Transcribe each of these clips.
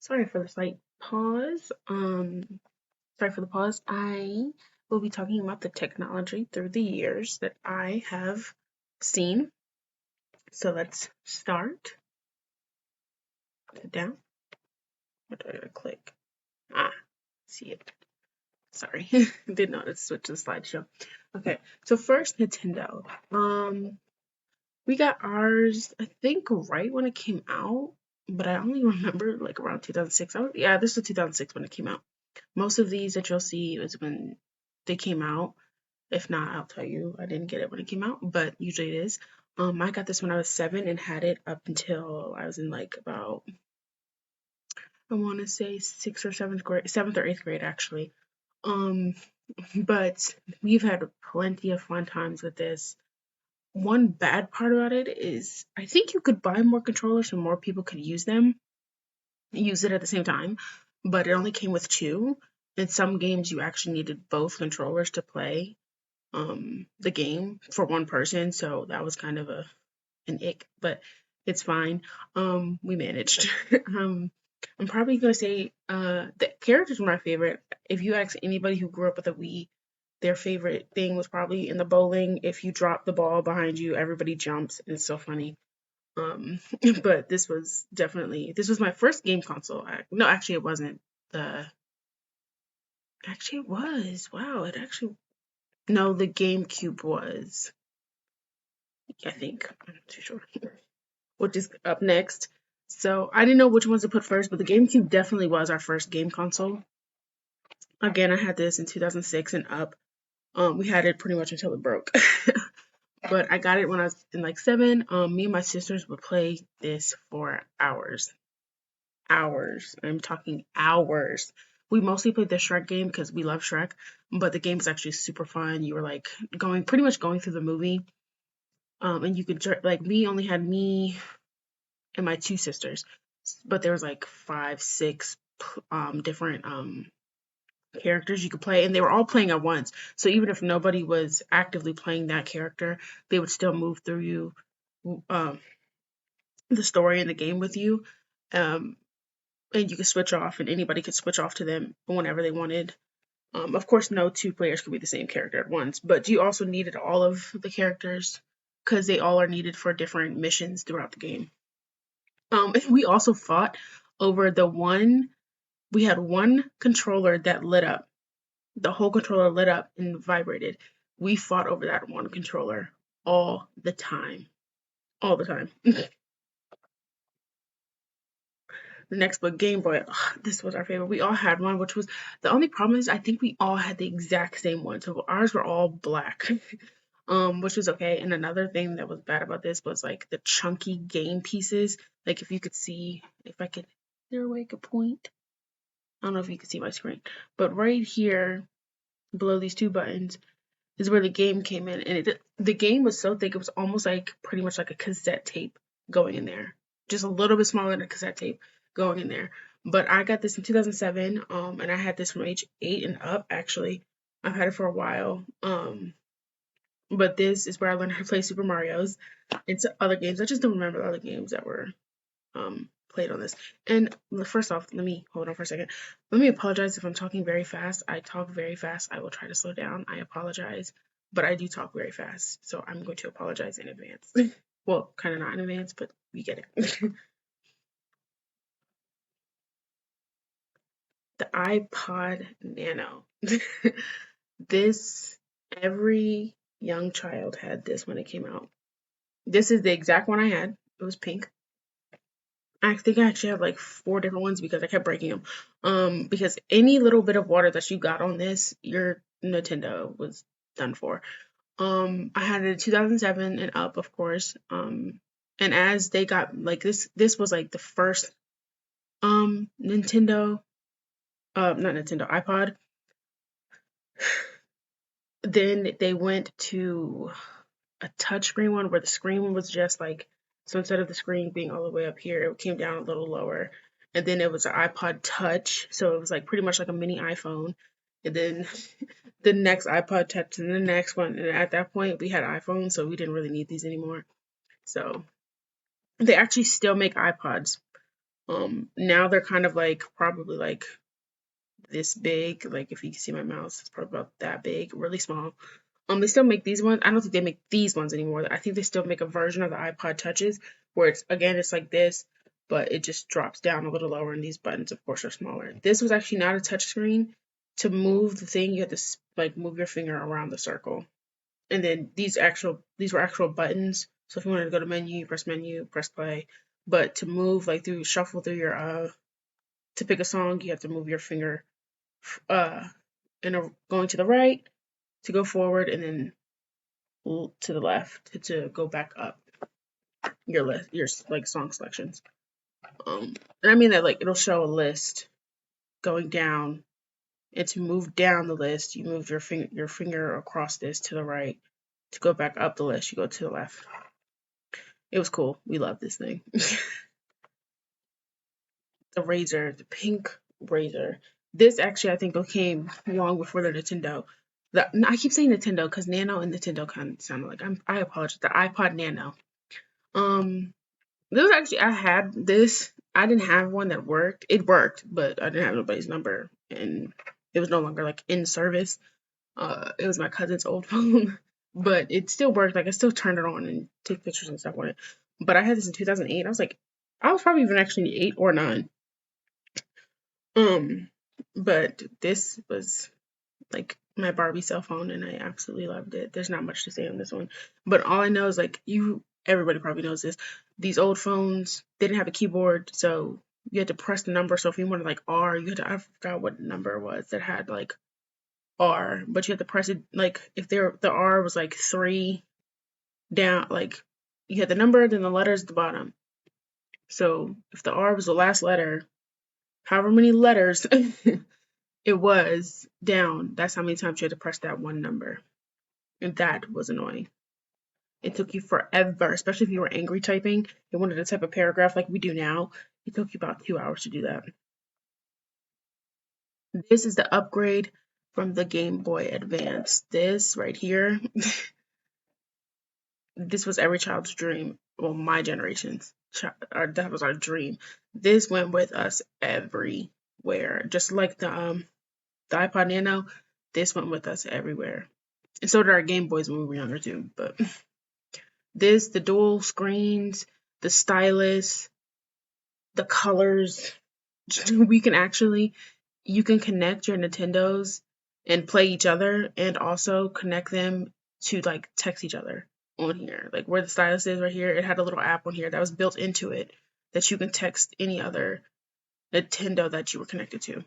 Sorry for the slight pause. Sorry for the pause. I will be talking about the technology through the years that I have seen. So let's start. Put it down. What do I gotta click? See it. Sorry, didn't know to switch to the slideshow. Okay, so first Nintendo. We got ours, I think, right when it came out, but I only remember like around 2006. Yeah, this was 2006 when it came out. Most of these that you'll see is when they came out. If not, I'll tell you I didn't get it when it came out, but usually it is. I got this when I was 7 and had it up until I was in like about, I want to say sixth or seventh grade, seventh or eighth grade actually. Um, but we've had plenty of fun times with this. One bad part about it is I think you could buy more controllers so more people could use it at the same time, but it only came with two. In some games, you actually needed both controllers to play the game for one person, so that was kind of an ick, but it's fine. We managed. I'm probably gonna say the characters were my favorite. If you ask anybody who grew up with a Wii, their favorite thing was probably in the bowling. If you drop the ball behind you, everybody jumps, and it's so funny. Um, but this was my first game console. No, actually, it wasn't. The Actually, it was. Wow, it actually. No, the GameCube was. I think I'm not too sure. Which is up next. So I didn't know which ones to put first, but the GameCube definitely was our first game console. Again, I had this in 2006 and up. We had it pretty much until it broke. But I got it when I was in like 7. Me and my sisters would play this for hours. Hours. I'm talking hours. We mostly played the Shrek game because we love Shrek, but the game is actually super fun. You were like pretty much going through the movie. And you could like me only had me and my two sisters, but there was like 5, 6 different characters you could play, and they were all playing at once. So even if nobody was actively playing that character, they would still move through um, the story and the game with you. Um, and you could switch off, and anybody could switch off to them whenever they wanted. Of course, no two players could be the same character at once, but you also needed all of the characters because they all are needed for different missions throughout the game. We also fought over we had one controller that lit up. The whole controller lit up and vibrated. We fought over that one controller all the time. All the time. The next book, Game Boy. Ugh, this was our favorite. We all had one, which was the only problem is I think we all had the exact same one. So ours were all black. Which was okay. And another thing that was bad about this was like the chunky game pieces. Like if you could see, if I could, is there a way I could point? I don't know if you can see my screen, but right here below these two buttons is where the game came in, and the game was so thick it was almost like pretty much like a cassette tape going in there, just a little bit smaller than a cassette tape going in there. But I got this in 2007, and I had this from age 8 and up. Actually, I've had it for a while. But this is where I learned how to play Super Mario's and other games. I just don't remember the other games that were played on this. And first off, let me hold on for a second. Let me apologize if I'm talking very fast. I talk very fast. I will try to slow down. I apologize, but I do talk very fast, so I'm going to apologize in advance. Well, kind of not in advance, but we get it. The iPod Nano. This every young child had this when it came out. This is the exact one I had. It was pink. I think I actually have like 4 different ones because I kept breaking them. Because any little bit of water that you got on this, your Nintendo was done for. I had it in 2007 and up, of course. And as they got like this was like the first Nintendo, not Nintendo, iPod. Then they went to a touchscreen one where the screen was just like, so instead of the screen being all the way up here, it came down a little lower. And then it was an iPod Touch, so it was like pretty much like a mini iPhone. And then the next iPod Touch and the next one. And at that point, we had iPhones, so we didn't really need these anymore. So they actually still make iPods. Now they're kind of like probably like this big. Like if you can see my mouse, it's probably about that big, really small. They still make these ones. I don't think they make these ones anymore. I think they still make a version of the iPod Touches where it's again it's like this, but it just drops down a little lower, and these buttons, of course, are smaller. This was actually not a touch screen. To move the thing, you had to like move your finger around the circle, and then these were actual buttons. So if you wanted to go to menu, press play. But to move like through shuffle through your to pick a song, you have to move your finger uh going to the right to go forward, and then to the left to go back up your list, your like song selections. And I mean that like it'll show a list going down, and to move down the list, you move your finger across this to the right. To go back up the list, you go to the left. It was cool. We love this thing. The Razor, the pink Razor. This actually I think came long before the Nintendo. I keep saying Nintendo because Nano and Nintendo kind of sounded like I apologize. The iPod Nano. This was actually I had this. I didn't have one that worked. It worked, but I didn't have nobody's number, and it was no longer like in service. It was my cousin's old phone, but it still worked. Like I still turned it on and take pictures and stuff on it. But I had this in 2008. I was probably even actually 8 or 9. Um, but this was like my Barbie cell phone, and I absolutely loved it. There's not much to say on this one, but all I know is like everybody probably knows this. These old phones they didn't have a keyboard, so you had to press the number. So if you wanted like R, you had to I forgot what number it was that had like R, but you had to press it like if the R was like 3 down, like you had the number, then the letters at the bottom. So if the R was the last letter, however many letters it was down, that's how many times you had to press that one number. And that was annoying. It took you forever, especially if you were angry typing and wanted to type a paragraph like we do now. It took you about 2 hours to do that. This is the upgrade from the Game Boy Advance. This right here, this was every child's dream. Well, my generation's, that was our dream. This went with us everywhere. Just like the iPod Nano, this went with us everywhere. And so did our Game Boys when we were younger too. But the dual screens, the stylus, the colors, we can actually, you can connect your Nintendos and play each other, and also connect them to like text each other on here. Like where the stylus is right here, it had a little app on here that was built into it that you can text any other Nintendo that you were connected to,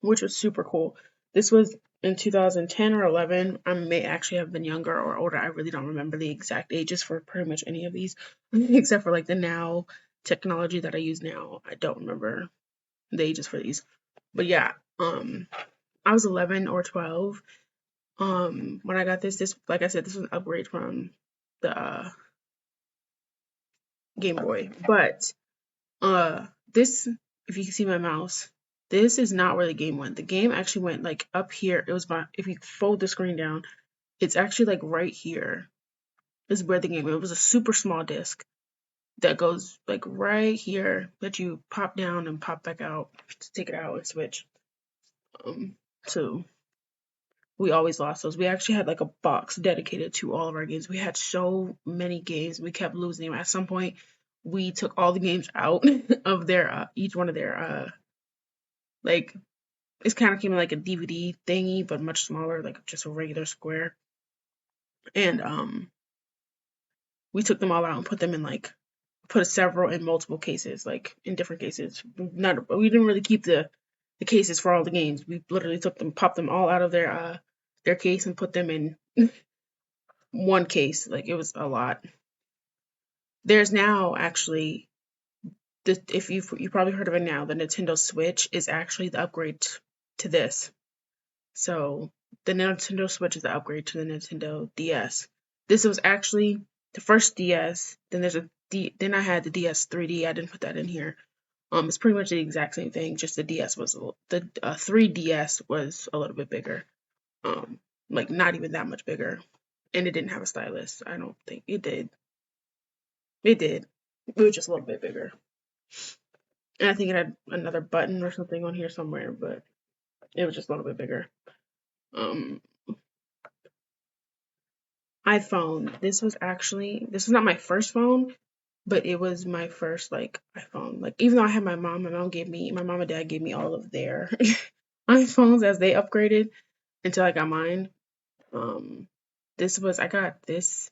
which was super cool. This was in 2010 or 11. I may actually have been younger or older. I really don't remember the exact ages for pretty much any of these, except for like the now technology that I use now. I don't remember the ages for these. But yeah, I was 11 or 12 when I got this. Like I said, this was an upgrade from the Game Boy. But this, if you can see my mouse, this is not where the game went. The game actually went like up here. It was if you fold the screen down, it's actually like right here is where the game went. It was a super small disc that goes like right here that you pop down and pop back out to take it out and switch. So we always lost those. We actually had like a box dedicated to all of our games. We had so many games. We kept losing them. At some point, we took all the games out of their each one of their like it kind of came in like a DVD thingy, but much smaller, like just a regular square. And we took them all out and put them in like put several in multiple cases, like in different cases. We didn't really keep the cases for all the games. We literally popped them all out of their case and put them in one case. Like it was a lot. There's now actually if you probably heard of it now, the Nintendo Switch is actually the upgrade to this. So the Nintendo Switch is the upgrade to the Nintendo DS. This was actually the first DS. Then I had the DS 3D. I didn't put that in here. It's pretty much the exact same thing. Just the 3DS was a little bit bigger. Like not even that much bigger, and it didn't have a stylus. I don't think it did. It did. It was just a little bit bigger. And I think it had another button or something on here somewhere, but it was just a little bit bigger. Um, iPhone. This was not my first phone, but it was my first like iPhone. Like even though I had my mom and dad gave me all of their iPhones as they upgraded until I got mine. Um, I got this.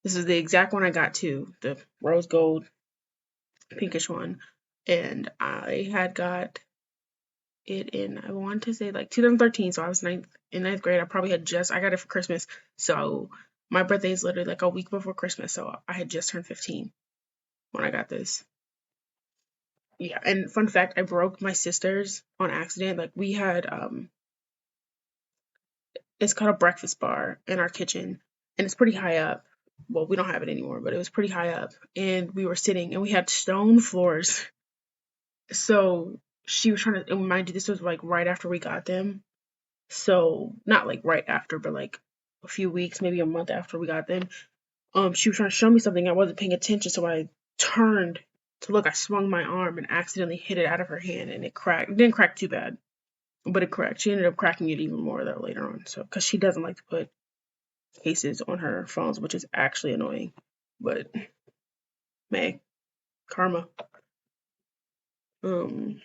This is the exact one I got too, the rose gold pinkish one, and I had got it in, I want to say like 2013, so I was ninth grade. I got it for Christmas, so my birthday is literally like a week before Christmas, so I had just turned 15 when I got this. Yeah, and fun fact, I broke my sister's on accident. Like we had it's called a breakfast bar in our kitchen, and it's pretty high up. Well, we don't have it anymore, but it was pretty high up, and we were sitting and we had stone floors. So she was trying to, and mind you, this was like right after we got them. So not like right after, but like a few weeks, maybe a month after we got them. She was trying to show me something. I wasn't paying attention, so I turned to look. I swung my arm and accidentally hit it out of her hand, and it cracked. It didn't crack too bad, but it cracked. She ended up cracking it even more though later on. So because she doesn't like to put cases on her phones, which is actually annoying. But May karma. Um,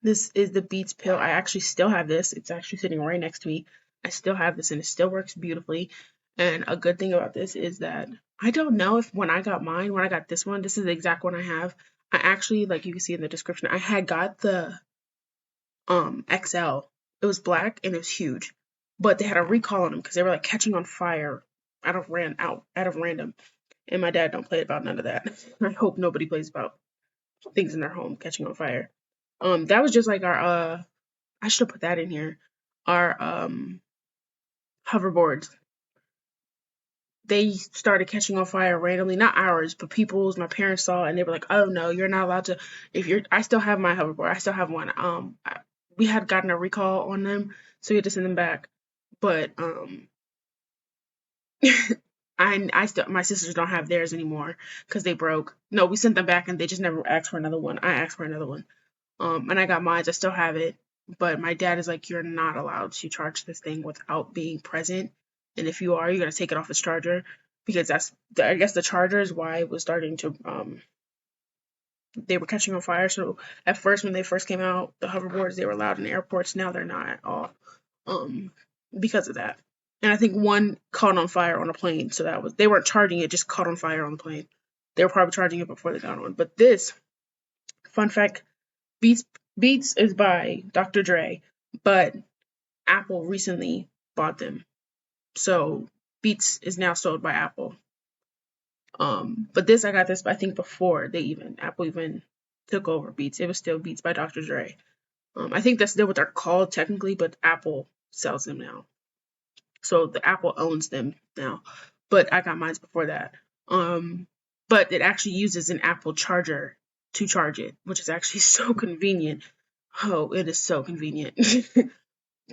This is the Beats pill. I actually still have this. It's actually sitting right next to me. I still have this and it still works beautifully. And a good thing about this is that I don't know if when I got mine, when I got this one, this is the exact one I have. I actually, like you can see in the description, I had got the XL. It was black and it was huge. But they had a recall on them because they were like catching on fire out of random. And my dad don't play about none of that. I hope nobody plays about things in their home catching on fire. That was just like our I should have put that in here. Our hoverboards. They started catching on fire randomly, not ours, but people's. My parents saw it and they were like, "Oh no, you're not allowed to." If you're, I still have my hoverboard. I still have one. We had gotten a recall on them, so we had to send them back. But I still my sisters don't have theirs anymore because they broke. No, we sent them back and they just never asked for another one. I asked for another one. And I got mine. I still have it, but my dad is like, you're not allowed to charge this thing without being present, and if you are, you gotta take it off its charger because I guess the charger is why it was starting to they were catching on fire. So at first, when they first came out, the hoverboards they were allowed in airports. Now they're not at all, um, because of that. And I think one caught on fire on a plane, so that was they weren't charging it, just caught on fire on the plane. They were probably charging it before they got on. But this fun fact Beats Beats is by Dr. Dre, but Apple recently bought them. So Beats is now sold by Apple. But this I got this I think before Apple even took over Beats. It was still Beats by Dr. Dre. I think that's still what they're called technically, but Apple sells them now. So the Apple owns them now. But I got mine before that. But it actually uses an Apple charger to charge it, which is actually so convenient. Oh, it is so convenient.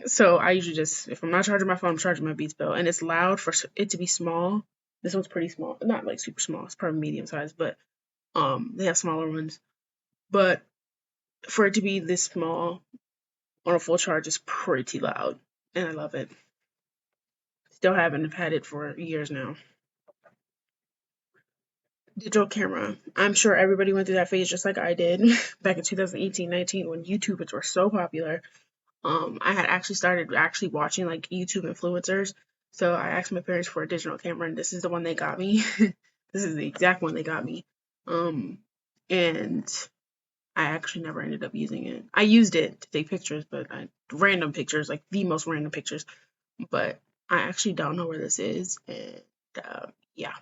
So I usually just, if I'm not charging my phone, I'm charging my Beats Pill, and it's loud for it to be small. This one's pretty small, not like super small. It's probably medium size, but they have smaller ones. But for it to be this small on a full charge is pretty loud, and I love it. Still haven't I've had it for years now. Digital camera. I'm sure everybody went through that phase just like I did back in 2018, 19 when YouTubers were so popular. I had actually started watching like YouTube influencers. So I asked my parents for a digital camera, and this is the one they got me. This is the exact one they got me. And I actually never ended up using it. I used it to take pictures, but random pictures, like the most random pictures. But I actually don't know where this is, and yeah,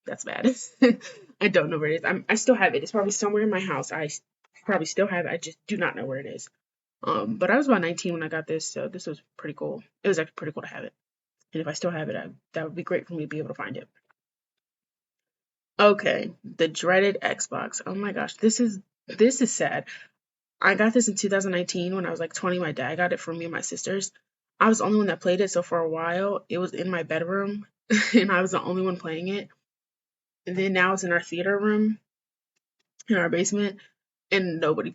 that's bad. I don't know where it is. I still have it. It's probably somewhere in my house. I probably still have it. I just do not know where it is. But I was about 19 when I got this, so this was pretty cool. It was actually pretty cool to have it. And if I still have it, that would be great for me to be able to find it. Okay, the dreaded Xbox. Oh my gosh, this is sad. I got this in 2019 when I was like 20. My dad got it for me and my sisters. I was the only one that played it, so for a while it was in my bedroom, and I was the only one playing it. And then now it's in our theater room in our basement. and nobody